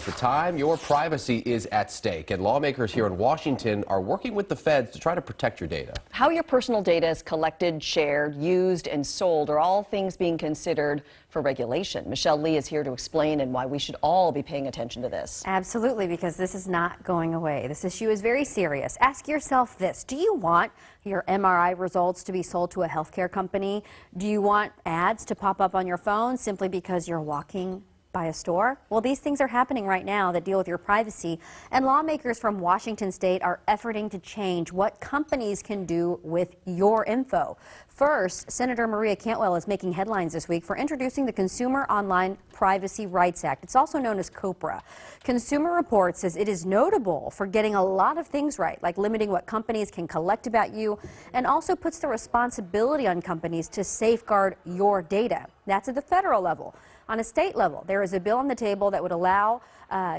the time your privacy is at stake, and lawmakers here in Washington are working with the feds to try to protect your data. How your personal data is collected, shared, used, and sold are all things being considered for regulation. Michelle Lee is here to explain and why we should all be paying attention to this. Absolutely, because this is not going away. This issue is very serious. Ask yourself this: do you want your MRI results to be sold to a healthcare company? Do you want ads to pop up on your phone simply because you're walking by a store? Well, these things are happening right now that deal with your privacy, and lawmakers from Washington state are efforting to change what companies can do with your info. First, Senator Maria Cantwell is making headlines this week for introducing the Consumer Online Privacy Rights Act. It's also known as COPRA. Consumer Reports says it is notable for getting a lot of things right, like limiting what companies can collect about you, and also puts the responsibility on companies to safeguard your data. That's at the federal level. On a state level, there is a bill on the table that would allow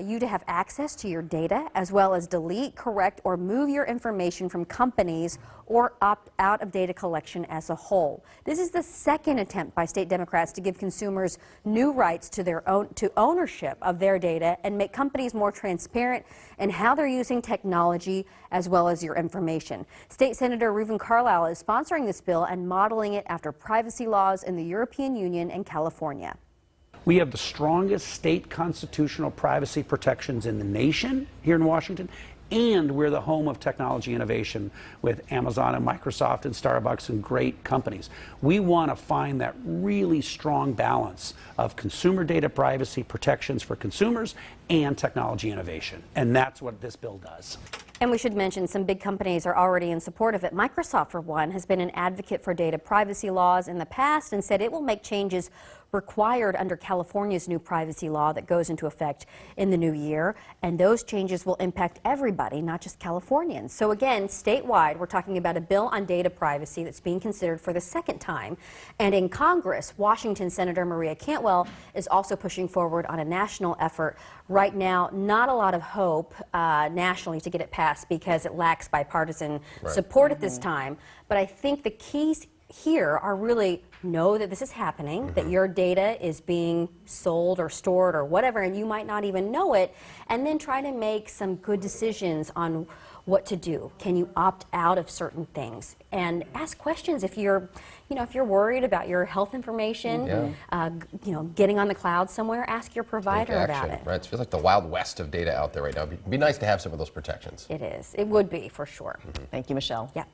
you to have access to your data, as well as delete, correct, or move your information from companies or opt out of data collection as a whole. This is the second attempt by state Democrats to give consumers new rights to ownership of their data and make companies more transparent in how they're using technology as well as your information. State Senator Reuven Carlisle is sponsoring this bill and modeling it after privacy laws in the European Union and California. We have the strongest state constitutional privacy protections in the nation here in Washington, and we're the home of technology innovation with Amazon and Microsoft and Starbucks and great companies. We want to find that really strong balance of consumer data privacy protections for consumers and technology innovation, and that's what this bill does. And we should mention some big companies are already in support of it. Microsoft, for one, has been an advocate for data privacy laws in the past and said it will make changes required under California's new privacy law that goes into effect in the new year. And those changes will impact everybody, not just Californians. So again, statewide, we're talking about a bill on data privacy that's being considered for the second time. And in Congress, Washington Senator Maria Cantwell is also pushing forward on a national effort. Right now, not a lot of hope nationally to get it passed because it lacks bipartisan support at this time. But I think the keys here are really know that this is happening, that your data is being sold or stored or whatever, and you might not even know it, and then try to make some good decisions on what to do. Can you opt out of certain things? And ask questions if you're, if you're worried about your health information, getting on the cloud somewhere, ask your provider about it. Right, it feels like the Wild West of data out there right now. It'd be nice to have some of those protections. It is. It would be, for sure. Thank you, Michelle. Yeah.